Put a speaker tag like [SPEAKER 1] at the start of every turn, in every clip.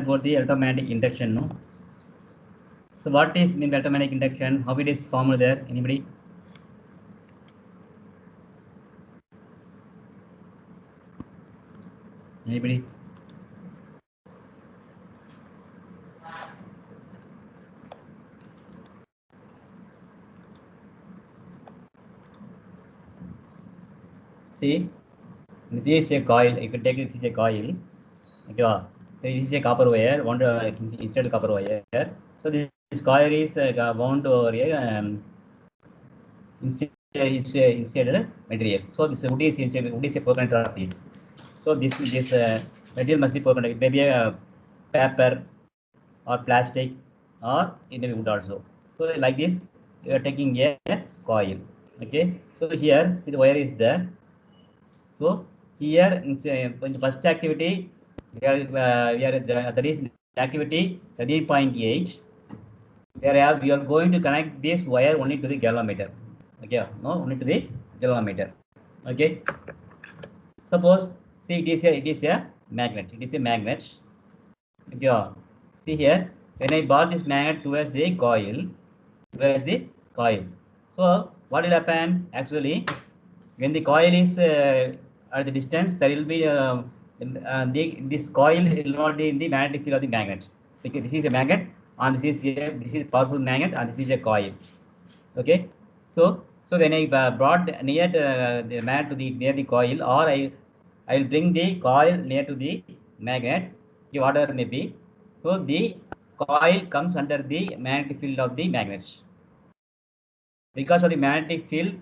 [SPEAKER 1] about the electromagnetic induction. No? So what is the electromagnetic induction? How it is formed there? Anybody? Anybody? See, this is a coil. If you take this is a coil, okay, this is a copper wire, one instead copper wire. So this coil is wound over here instead material. So this wood is inside. Wood is a permanent of it. So this material must be permanent. It may be a paper or plastic or it may be wood also. So like this, you are taking a coil. Okay. So here the wire is there. So here in the first activity, that is the activity 13.8. Where we are going to connect this wire only to the galvanometer. Okay, no, only to the galvanometer. Okay. Suppose see it is a magnet. It is a magnet. Okay. See here, when I brought this magnet towards the coil, So what will happen? Actually, when the coil is at the distance, there will be this coil will not be in the magnetic field of the magnet. Because this is a magnet, and this is powerful magnet, and this is a coil. Okay, so when I brought near the magnet to the near the coil, or I will bring the coil near to the magnet, whatever may be. So the coil comes under the magnetic field of the magnet. Because of the magnetic field,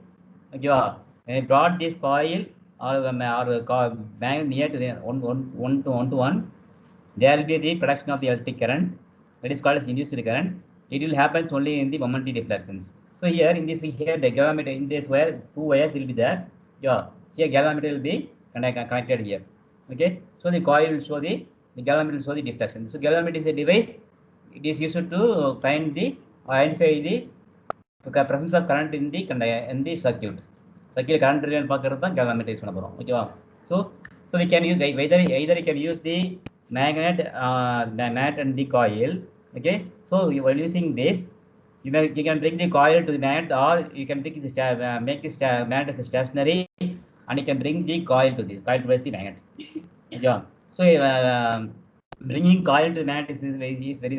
[SPEAKER 1] when I brought this coil or magnet near to the one to one, there will be the production of the electric current. That is called as induced current. It will happen only in the momentary deflections. So here in this the galvanometer in this wire, two wires will be there. Here galvanometer will be connected here. Okay. So the coil will show the galvanometer will show the deflection. So galvanometer is a device. It is used to find the identify the presence of current in the circuit. Circuit current பார்க்கிறது தான் galvanometer use பண்ண போறோம். ஓகேவா? So we can use either you can use the magnet and the coil. Okay. So while using this, you can bring the coil to the magnet, or you can make this magnet as a stationary, and you can bring the coil to this towards the magnet. Yeah. So bringing coil to the magnet is very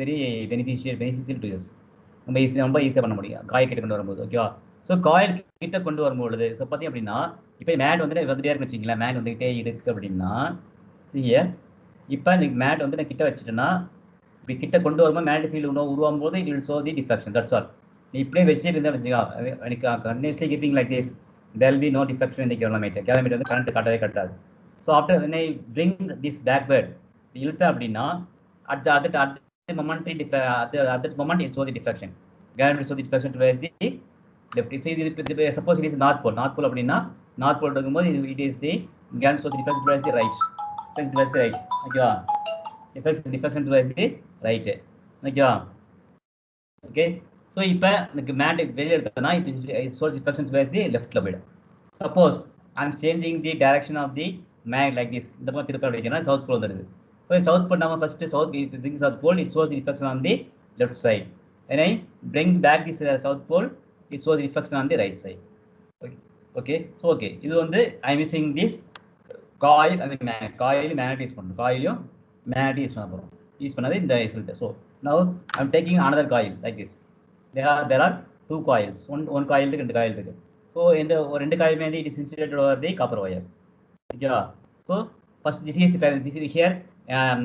[SPEAKER 1] beneficial to us. ரொம்ப ஈஸியாக பண்ண முடியும் coil கிட்ட கொண்டு வரும்போது. ஓகேவா? So coil கிட்ட கொண்டு வரும்பொழுது ஸோ பார்த்தீங்க அப்படின்னா இப்போ மேட் வந்துட்டு வந்துட்டே இருக்குன்னு வச்சிங்களேன், மேட் வந்துகிட்டே இருக்கு அப்படின்னா இப்போ இந்த மேட் வந்து நான் கிட்ட வச்சுட்டேன்னா இப்போ கிட்ட கொண்டு வரும்போது மேட் ஃபீல்டு உருவாகும் போது it will show the deflection. That's all. நீ இப்படியே வச்சுட்டு இருந்தா வச்சுக்கோ, எனக்கு continuously keeping like this, there will be no deflection இந்த galvanometer வந்து கரண்ட் காட்டவே காட்டாது. So after when I bring this backward இழுத்தேன் அப்படின்னா at the moment it shows the deflection. Galvanometer shows the deflection towards the left. Suppose it is north pole அப்படின்னா north pole இருக்கும்போது it is the galvanometer shows the deflection towards the right. ஓகேவா? deflection towards the right. ஓகேவா? Okay. So இப்போ எனக்கு mat வெளியே எடுத்தோம்னா it shows deflection towards the leftல போயிடும். Suppose I am changing the direction of the mag like this, இந்த பக்கம் திருப்ப அடிக்கணும், சவுத் போல் வந்துடுது. So south pole now first south pole, it shows the reflection on the left side. When I bring back this south pole, it shows the reflection on the right side. Okay. So okay, இது வந்து I am using this coil and coil magnet use பண்ணணும். coil magnet use பண்ண போறோம். Use பண்ணது இந்த result. So now I am taking another coil like this. There are two coils. one coil இருக்கு, ரெண்டு coil இருக்கு. So இந்த ஒரு ரெண்டு coil மேல it is insulated over the copper wire. Yeah. So first this is here.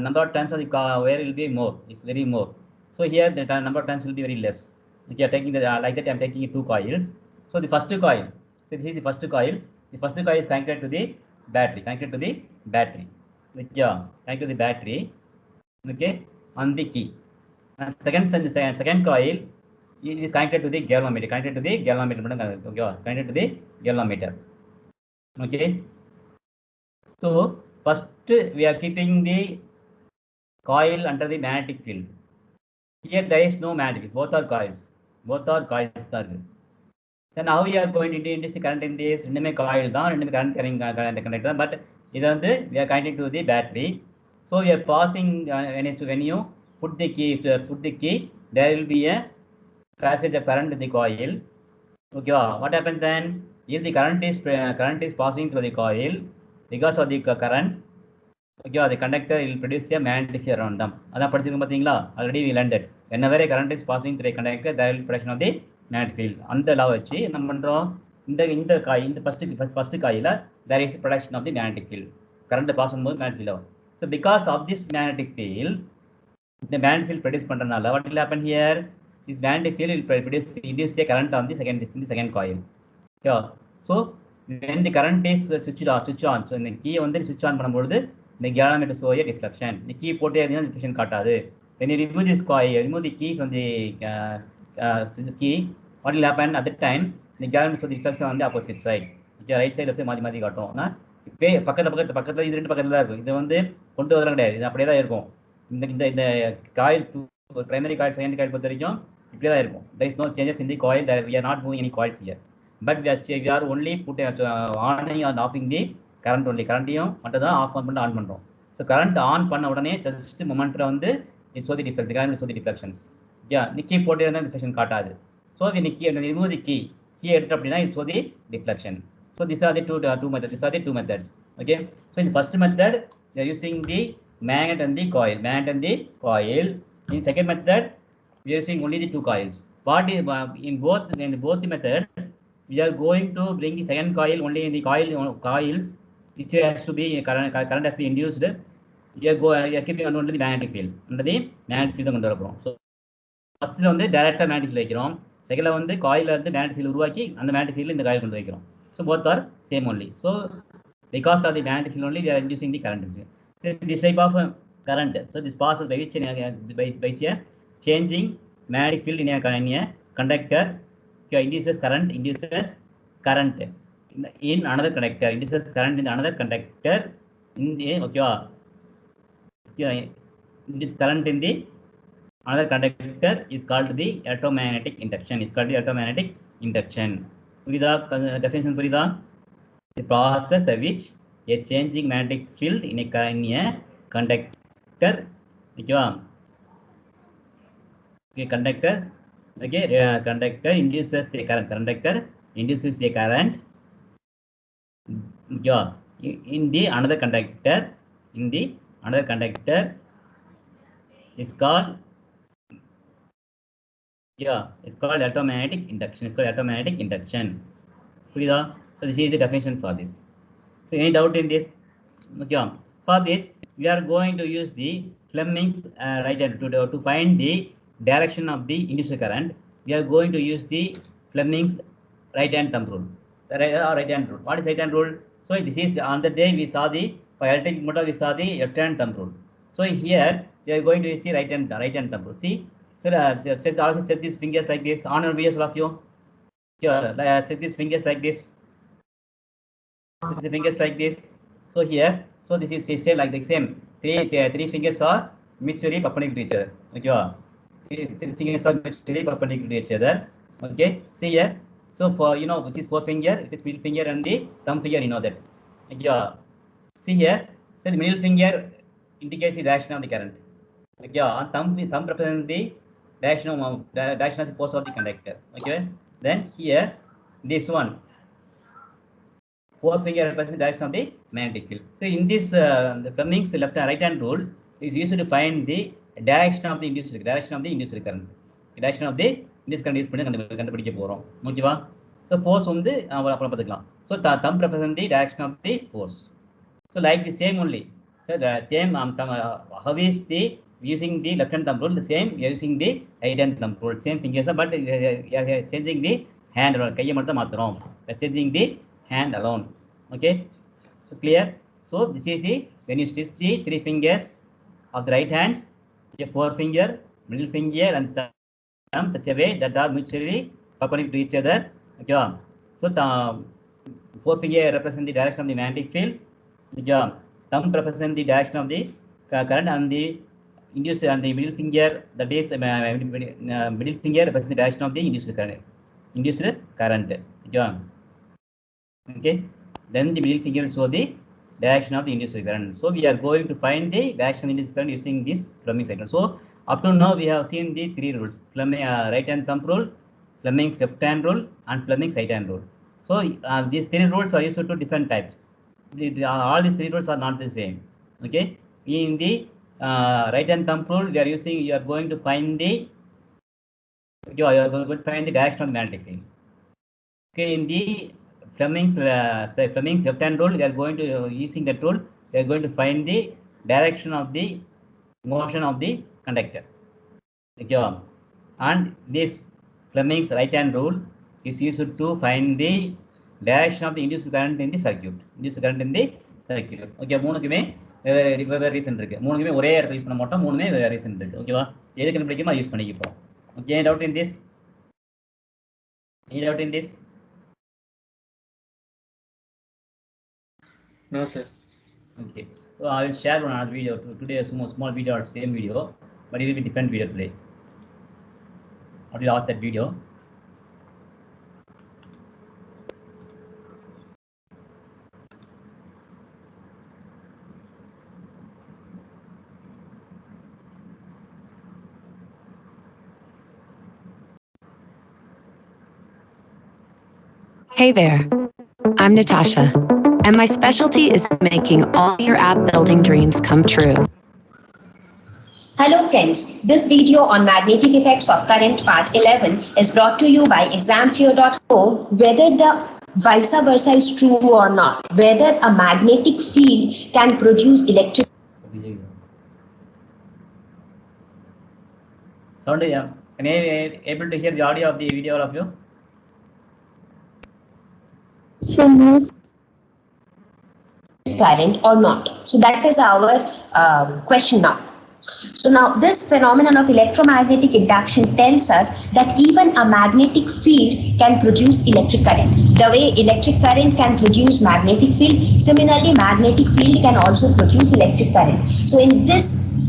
[SPEAKER 1] Number of turns of the wire will be more. It's very more. So here the number of turns will be very less. If you are taking like that, I am taking two coils. So the first coil. So this is the first coil. The first coil is connected to the battery. Connected to the battery. Okay, on the key. And second coil it is connected to the galvanometer. Connected to the galvanometer. Okay. So first we are keeping the coil under the magnetic field. Here there is no magnetic field. Both are coils. Then how we are going to induce the current in this? ரெண்டுமே coil தான், ரெண்டுமே current carrying connector. But இது வந்து we are connecting to the battery. So we are passing when you put the key, there will be a passage of current in the coil. Okay, what happens then? If the current is passing through the coil, because of the current, okay, the conductor will produce a magnetic field around them. அதான் படிச்சிருக்கோம் பாத்தீங்களா? Already we learned it. Whenever a current is passing through a conductor, there will be production of the magnetic field. அந்த law வச்சு நம்ம பண்றோம். இந்த first coil there is production of the magnetic field. Current pass பண்ணும்போது magnetic field ஆகும். So because of this magnetic field, the magnetic field produce பண்றனால what will happen here? This magnetic field will induce a current on the second coil. Yeah. So when the current is switch on, so இந்த key வந்து switch on பண்ணும்போது the galvanometer show a deflection. The key போட்டே இருந்தா deflection காட்டாது. When you remove this coil, remove the key from the key, what will happen at that time? The galvanometer show the deflection on the opposite side. Okay, right side left மாத்தி காட்டும். இப்போ பக்கத்துல இது ரெண்டு பக்கத்துல தான் இருக்கும். இது வந்து கொண்டு வரலாம் கிடையாது. இது அப்படியே தான் இருக்கும். இந்த coil primary coil secondary coil பொறுத்த வரைக்கும் இப்படியே தான் இருக்கும். There is no changes in the coil. We are not moving any coils here. But we are only on and offing the current only. கரண்ட்டையும் மட்டும் தான் ஆஃப் பண்ணி ஆன் பண்ணுறோம். So current on பண்ண உடனே ஜஸ்ட் மொமெண்ட்டில் வந்து so the deflect current so the deflections. நிக்கி போட்டே இருந்தால் டிஃப்ளெக்ஷன் காட்டாது. ஸோ நிக்கி ரிமூவ் தி கீ எடுத்து அப்படின்னா இது so the deflection. So these are the two methods. These are the two methods. Okay. So in the first method, we are using the magnet and the coil. In second method, we are using only the two coils. What is in both the methods, we are going to bring the second coil only in the coils, which has to be current has to be induced. We are keeping under the magnetic field. Under the magnetic field கொண்டு வரப்போறோம். So first வந்து டைரக்டா magnetic field வைக்கிறோம். செகண்ட்ல வந்து coilல இருந்து magnetic field உருவாக்கி அந்த magnetic field இந்த coil கொண்டு வைக்கிறோம். So both are same only. So because of the magnetic field only, we are inducing the current. So this type of current. So this passes by which by changing magnetic field in a conductor. Induces current in another conductor. Induces current in another conductor. This current in the another conductor is called the electromagnetic induction. புரியுதா? Definition புரியுதா? The process by which a changing magnetic field in a conductor, ஓகேவா? Okay, conductor induces a current. Conductor induces a current. Yeah, in the another conductor. Is called it's called electromagnetic induction. புரியுதா? So this is the definition for this. So any doubt in this? Okay. For this, we are going to use the Fleming's right hand to find the direction of the induced current. We are going to use the Fleming's right hand thumb rule. Right hand rule. What is right hand rule? So this is on the day we saw the for electric motor we saw the left hand thumb rule. So here we are going to use the right hand thumb rule. See. So also set these fingers like this. On your videos, all of you. Here, set these fingers like this. Set the fingers like this. So here, so this is same like the same. Three fingers are mutually perpendicular to each other. Okay. Three fingers are mutually perpendicular to each other. Okay. See here. So for which is forefinger, it is middle finger and the thumb finger. You know that. Okay. See here. So the middle finger indicates the direction of the current. Okay. On thumb represents the direction of the force of the conductor. Okay. Then here, this one, forefinger represents the direction of the magnetic field. So in this, the Fleming's left and right hand rule is used to find the direction of the induced current. Direction of the induced current is பண்ணி கண்டுபிடிக்க போறோம். ஓகேவா? So force வந்து அப்புறம் பார்த்துக்கலாம். So thumb represents the direction of the force. So like the same only. So the same how is the using the left hand thumb rule, the same we are using the right hand thumb rule, same fingers, but changing the hand alone. கையை மட்டும் மாத்துறோம். Changing the hand alone. Okay. So clear? So this is the when you stitch the three fingers of the right hand, the forefinger, middle finger and thumb such a way that are mutually perpendicular to each other. Okay. So the forefinger represents the direction of the magnetic field. Okay. Thumb represents the direction of the current and the induced and the middle finger, that is middle finger represents the direction of the induced current. Okay. Okay. Then the middle finger show the direction of the induced current. So we are going to find the direction of the induced current using this Fleming's second. So up to now we have seen the three rules: Fleming right hand thumb rule, Fleming's left hand rule, and Fleming's right hand rule. So these three rules are used to different types. All these three rules are not the same. Okay, in the right hand thumb rule, we are using. You are going to find the direction of the magnetic field. Okay, in the Fleming's left hand rule, we are going to using that rule. We are going to find the direction of the motion of the conductor. Okay, and this Fleming's right hand rule is used to find the direction of the induced current in the circuit. Induced current in the circuit. Okay, மூணுக்குமே வெவ்வேறு reason இருக்கு. மூணுக்குமே ஒரே இடத்துல use பண்ண மாட்டோம். மூணுமே வெவ்வேறு reason இருக்கு. ஓகேவா? எதுக்கு கண்டுபிடிக்குமோ யூஸ் பண்ணிப்போம். Okay, any doubt in this? Any doubt in this?
[SPEAKER 2] No, sir.
[SPEAKER 1] Okay, so I will share one another video today. A small video or same video, but it will be different video today. I will ask that video.
[SPEAKER 3] Hey there, I'm Natasha, and my specialty is making all your app building dreams come true.
[SPEAKER 4] Hello friends, this video on magnetic effects of current part 11 is brought to you by examfear.co. Whether the vice versa is true or not, whether a magnetic field can produce electric.
[SPEAKER 1] Sound, yeah. Can you able to hear the audio of the video, all of you?
[SPEAKER 4] Current or not? So that is our question now. So now this phenomenon of electromagnetic induction tells us that even a magnetic field can produce electric current. The way electric current can produce magnetic field, similarly magnetic field can also produce electric current. So in this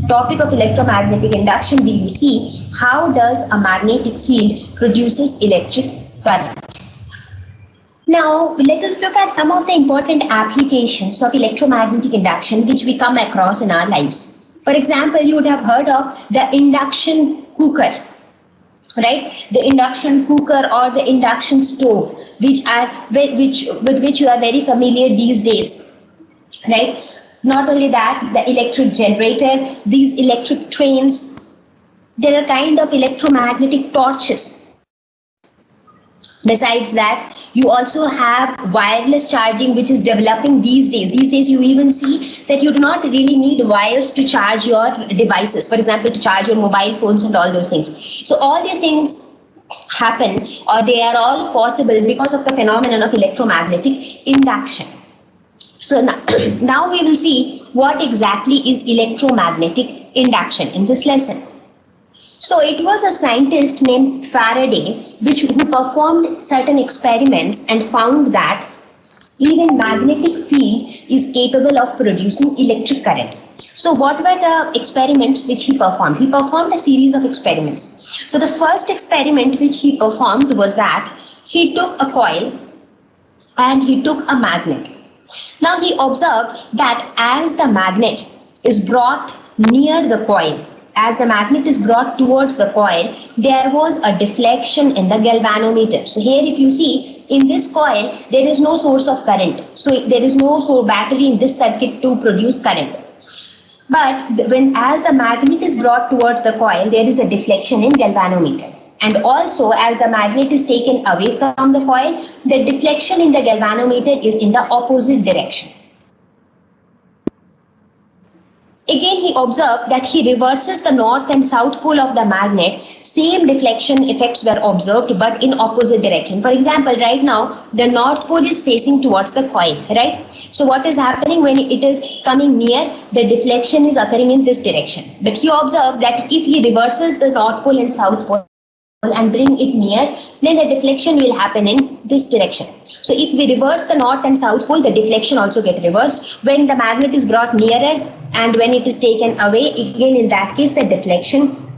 [SPEAKER 4] topic of electromagnetic induction, we will see how does a magnetic field produces electric current. Now, let us look at some of the important applications of electromagnetic induction which we come across in our lives. For example, you would have heard of the induction cooker, right? The induction cooker or the induction stove, with which you are very familiar these days, right? Not only that, the electric generator, these electric trains, there are kind of electromagnetic torches. Besides that, you also have wireless charging, which is developing these days. These days, you even see that you do not really need wires to charge your devices. For example, to charge your mobile phones and all those things. So all these things happen, or they are all possible because of the phenomenon of electromagnetic induction. So now we will see what exactly is electromagnetic induction in this lesson. So it was a scientist named Faraday who performed certain experiments and found that even magnetic field is capable of producing electric current. So what were the experiments which he performed? He performed a series of experiments. So the first experiment which he performed was that he took a coil and he took a magnet. Now he observed that as the magnet is brought near the coil, as the magnet is brought towards the coil, there was a deflection in the galvanometer. So here if you see, in this coil, there is no source of current. So there is no battery in this circuit to produce current. But as the magnet is brought towards the coil, there is a deflection in galvanometer. And also as the magnet is taken away from the coil, the deflection in the galvanometer is in the opposite direction. Again, he observed that he reverses the north and south pole of the magnet. Same deflection effects were observed, but in opposite direction. For example, right now, the north pole is facing towards the coil, right? So what is happening when it is coming near, the deflection is occurring in this direction. But he observed that if he reverses the north pole and south pole and bring it near, then the deflection will happen in this direction. So if we reverse the north and south pole, the deflection also gets reversed. When the magnet is brought nearer and when it is taken away, again in that case the deflection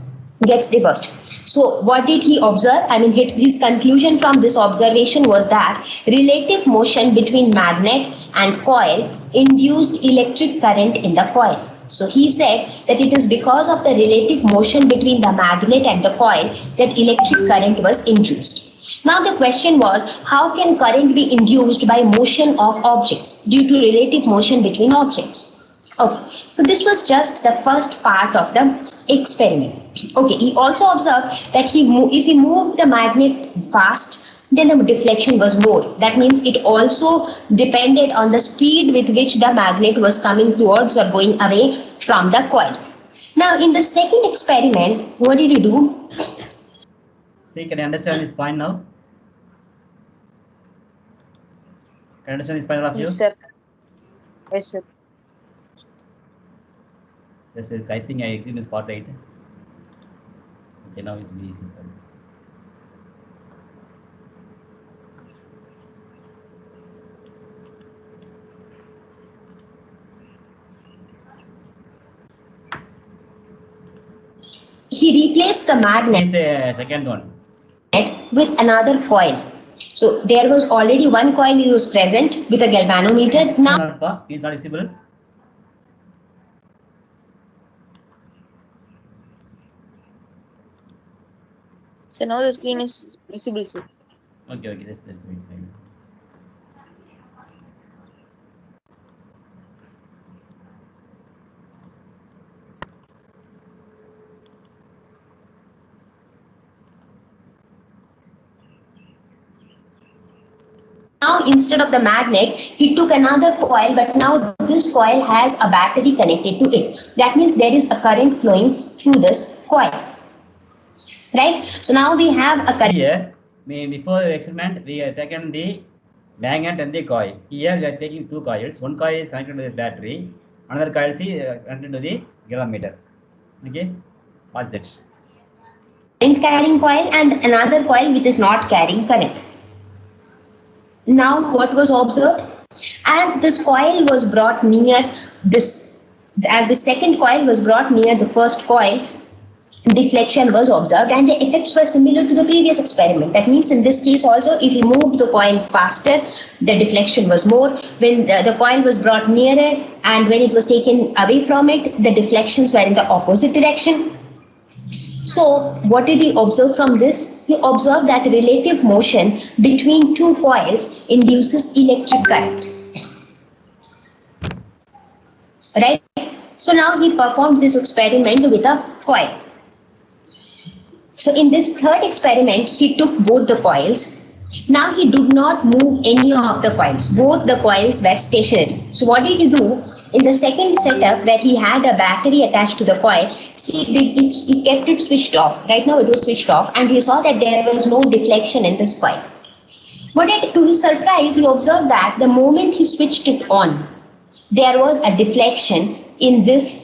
[SPEAKER 4] gets reversed. So what did he observe? I mean, his conclusion from this observation was that relative motion between magnet and coil induced electric current in the coil. So he said that it is because of the relative motion between the magnet and the coil that electric current was induced. Now the question was, how can current be induced by motion of objects due to relative motion between objects? Okay, so this was just the first part of the experiment. Okay, he also observed that if he moved the magnet fast, then the deflection was more. That means it also depended on the speed with which the magnet was coming towards or going away from the coil. Now, in the second experiment, what did he do?
[SPEAKER 1] See, can you understand this point now? Can you understand this point of view?
[SPEAKER 2] Yes, sir. Yes, sir.
[SPEAKER 1] This is, I think I agree with part 8. Okay, now it's easy.
[SPEAKER 4] He replaced the magnet
[SPEAKER 1] It's a second one.
[SPEAKER 4] with another coil. So there was already one coil was present with a galvanometer. Now
[SPEAKER 1] Is not visible.
[SPEAKER 2] So now the screen is visible, sir.
[SPEAKER 1] Okay, let's wait.
[SPEAKER 4] now instead of the magnet, he took another coil, but now this coil has a battery connected to it. That means there is a current flowing through this coil. Right? So now we have a current.
[SPEAKER 1] Here, before the experiment, we have taken the magnet and the coil. Here we are taking two coils. One coil is connected to the battery, another coil is connected to the galvanometer. Okay, watch that.
[SPEAKER 4] Current carrying coil and another coil which is not carrying current. Now what was observed? As this coil was brought near this, as the second coil was brought near the first coil, deflection was observed and the effects were similar to the previous experiment. That means in this case also, if you moved the coil faster, the deflection was more. When the coil was brought nearer and when it was taken away from it, the deflections were in the opposite direction. So what did he observe from this? He observed that relative motion between two coils induces electric current. Right? So now he performed this experiment with a coil. So in this third experiment, he took both the coils. Now he did not move any of the coils. Both the coils were stationary. So what did he do? In the second setup where he had a battery attached to the coil, he kept it switched off. Right now it was switched off and he saw that there was no deflection in this coil. But to his surprise, he observed that the moment he switched it on, there was a deflection in this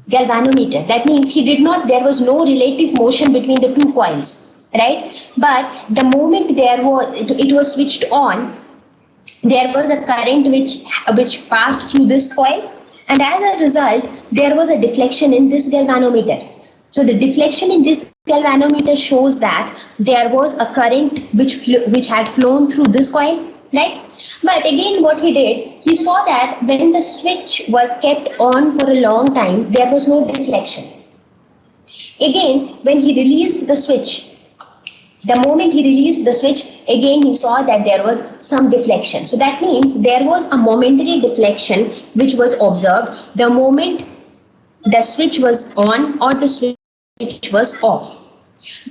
[SPEAKER 4] galvanometer. That means there was no relative motion between the two coils, right? But the moment it was switched on, there was a current which passed through this coil, and as a result, there was a deflection in this galvanometer. So the deflection in this galvanometer shows that there was a current which had flown through this coil, right? But again, what he did, he saw that when the switch was kept on for a long time, there was no deflection. Again, when he released the switch, the moment he released the switch, again he saw that there was some deflection. So that means there was a momentary deflection which was observed the moment the switch was on or the switch was off.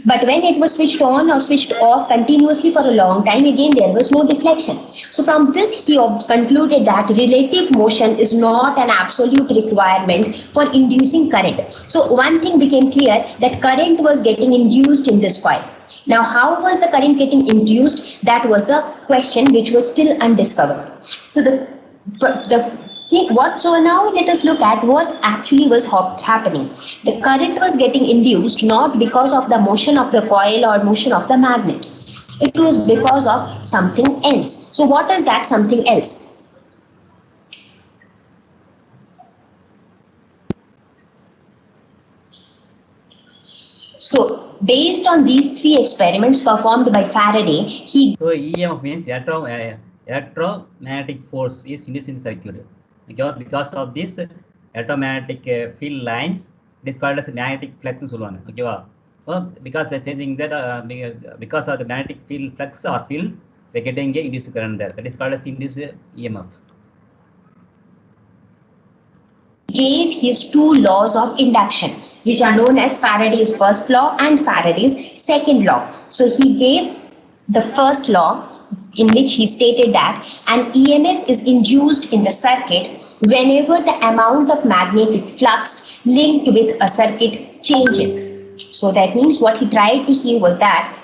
[SPEAKER 4] But when it was switched on or switched off continuously for a long time, again there was no deflection. So from this he concluded that relative motion is not an absolute requirement for inducing current. So one thing became clear, that current was getting induced in this coil. Now how was the current getting induced? That was the question which was still undiscovered. So so now let us look at what actually was happening. The current was getting induced not because of the motion of the coil or motion of the magnet. It was because of something else. So what is that something else? So based on these three experiments performed by Faraday, he
[SPEAKER 1] So EMF means electromagnetic force is induced in the circuit. Because of this electromagnetic field lines, it is called as magnetic flux. Okay, because they're changing that because of the magnetic field flux or field, we're getting a induced current there. That is called as induced EMF.
[SPEAKER 4] gave his two laws of induction, which are known as Faraday's first law and Faraday's second law. So he gave the first law, in which he stated that an EMF is induced in the circuit whenever the amount of magnetic flux linked with a circuit changes. So that means what he tried to see was that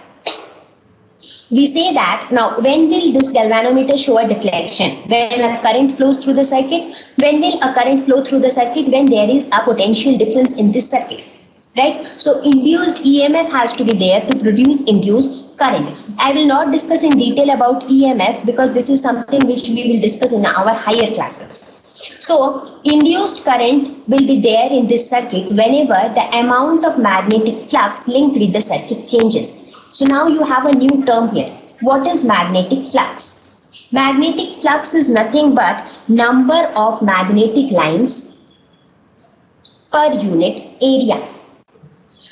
[SPEAKER 4] we say that now when will this galvanometer show a deflection? When a current flows through the circuit. When will a current flow through the circuit? When there is a potential difference in this circuit, right? So induced EMF has to be there to produce induced current. I will not discuss in detail about EMF because this is something which we will discuss in our higher classes. So induced current will be there in this circuit whenever the amount of magnetic flux linked with the circuit changes. So now you have a new term here. What is magnetic flux? Magnetic flux is nothing but number of magnetic lines per unit area.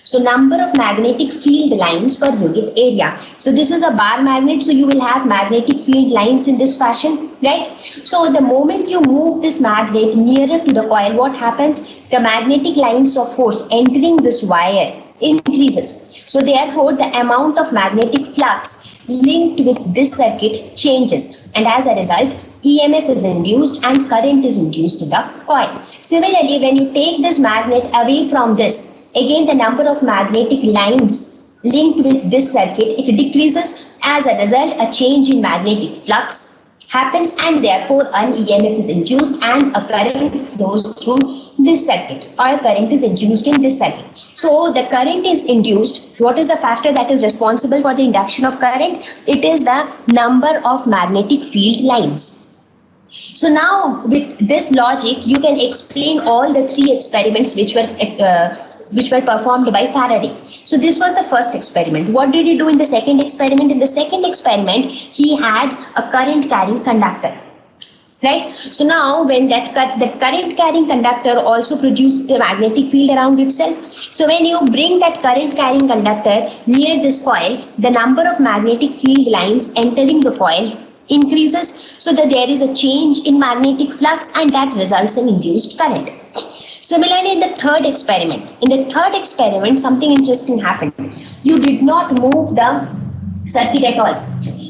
[SPEAKER 4] So number of magnetic field lines per unit area. So this is a bar magnet, so you will have magnetic field lines in this fashion, right? So the moment you move this magnet nearer to the coil, what happens? The magnetic lines of force entering this wire increases. So therefore, the amount of magnetic flux linked with this circuit changes, and as a result, EMF is induced and current is induced to the coil. Similarly, when you take this magnet away from this, again the number of magnetic lines linked with this circuit, it decreases. As a result, a change in magnetic flux happens and therefore an EMF is induced and a current flows through this circuit, or a current is induced in this circuit. So the current is induced. What is the factor that is responsible for the induction of current? It is the number of magnetic field lines. So now with this logic, you can explain all the three experiments which were performed by Faraday. So this was the first experiment. What did he do in the second experiment? In the second experiment, he had a current carrying conductor. Right? So now when that current carrying conductor also produced a magnetic field around itself. So when you bring that current carrying conductor near this coil, the number of magnetic field lines entering the coil increases, so that there is a change in magnetic flux and that results in induced current. Similarly, in the third experiment, something interesting happened. You did not move the circuit at all.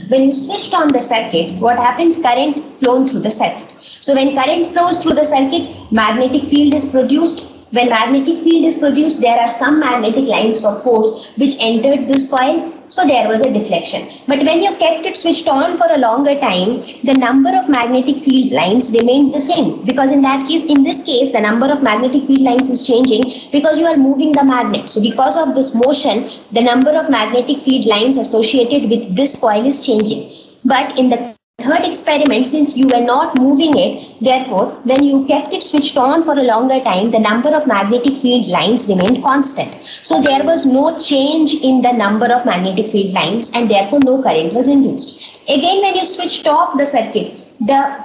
[SPEAKER 4] When you switched on the circuit, what happened? Current flown through the circuit. So when current flows through the circuit, magnetic field is produced. When magnetic field is produced, there are some magnetic lines of force which entered this coil. So there was a deflection. But when you kept it switched on for a longer time, the number of magnetic field lines remained the same, because in this case, the number of magnetic field lines is changing because you are moving the magnet. So because of this motion, the number of magnetic field lines associated with this coil is changing. But in the third experiment, since you were not moving it, therefore, when you kept it switched on for a longer time, the number of magnetic field lines remained constant. So there was no change in the number of magnetic field lines and therefore no current was induced. Again, when you switched off the circuit, the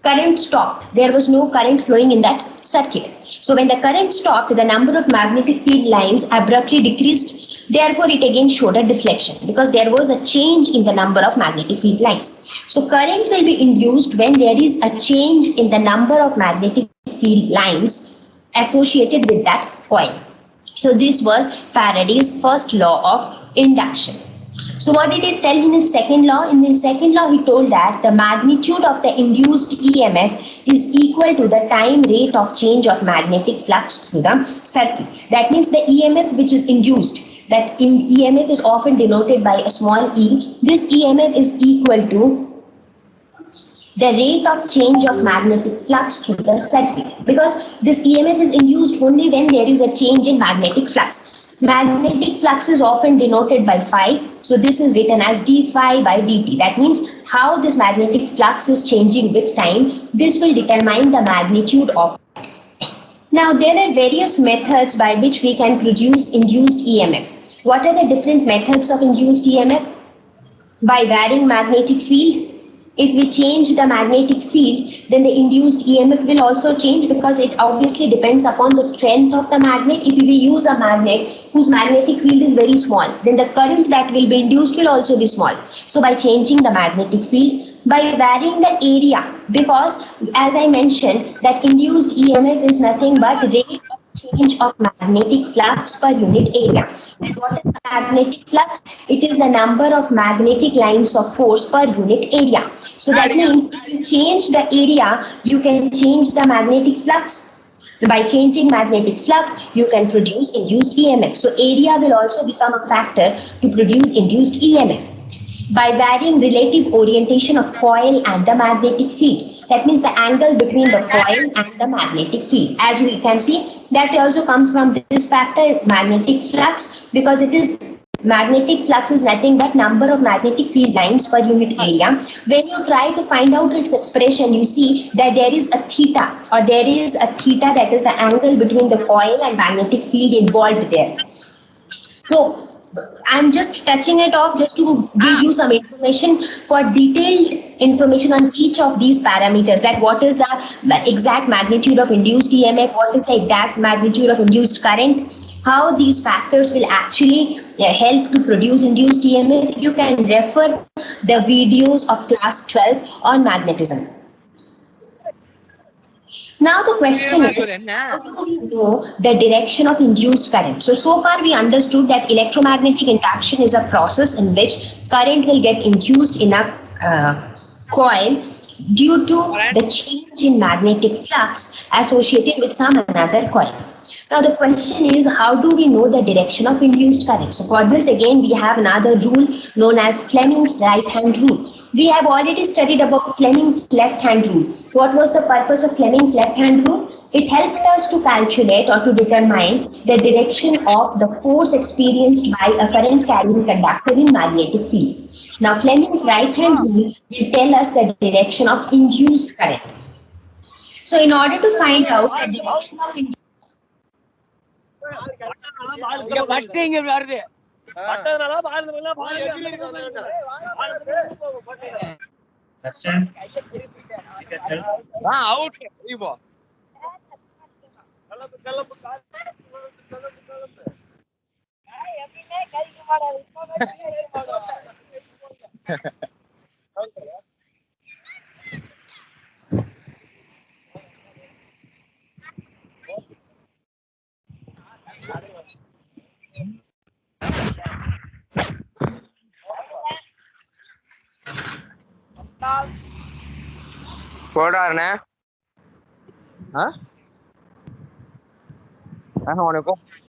[SPEAKER 4] current stopped. There was no current flowing in that circuit. So when the current stopped, the number of magnetic field lines abruptly decreased. Therefore, it again showed a deflection because there was a change in the number of magnetic field lines. So current will be induced when there is a change in the number of magnetic field lines associated with that coil. So this was Faraday's first law of induction. So what did he tell in his second law? In his second law, he told that the magnitude of the induced EMF is equal to the time rate of change of magnetic flux through the circuit. That means the EMF which is induced, that in EMF is often denoted by a small e. This EMF is equal to the rate of change of magnetic flux through the circuit, because this EMF is induced only when there is a change in magnetic flux. Magnetic flux is often denoted by phi. So this is written as d phi by dt. That means how this magnetic flux is changing with time. This will determine the magnitude of. Now there are various methods by which we can produce induced EMF. What are the different methods of induced EMF? By varying magnetic field. If we change the magnetic field, then the induced EMF will also change because it obviously depends upon the strength of the magnet. If we use a magnet whose magnetic field is very small, then the current that will be induced will also be small. So by changing the magnetic field, by varying the area, because as I mentioned that induced EMF is nothing but rate of change of magnetic flux per unit area. And what is magnetic flux? It is the number of magnetic lines of force per unit area. So that means if you change the area, you can change the magnetic flux. By changing magnetic flux, you can produce induced EMF. So area will also become a factor to produce induced EMF. By varying relative orientation of coil and the magnetic field. That means the angle between the coil and the magnetic field. As we can see, that also comes from this factor, magnetic flux, because it is magnetic flux is nothing but number of magnetic field lines per unit area. When you try to find out its expression, you see that there is a theta, or there is a theta, that is the angle between the coil and magnetic field involved there. So I'm just touching it off just to give you some information. For detailed information on each of these parameters, that what is the exact magnitude of induced EMF, what is the exact magnitude of induced current, how these factors will actually help to produce induced EMF, you can refer the videos of class 12 on magnetism. Now the question is, how do we know the direction of induced current? So far we understood that electromagnetic induction is a process in which current will get induced in a coil due to the change in magnetic flux associated with some another coil. Now the question is, how do we know the direction of induced current? So for this again we have another rule known as Fleming's right hand rule. We have already studied about Fleming's left hand rule. What was the purpose of Fleming's left hand rule? It helped us to calculate or to determine the direction of the force experienced by a current carrying conductor in magnetic field. Now Fleming's right hand rule will tell us the direction of induced current. So in order to find out the direction of induced
[SPEAKER 1] Question? Take yourself.
[SPEAKER 5] போடாருண்ணே ஆ? ஆ, வணக்கம்.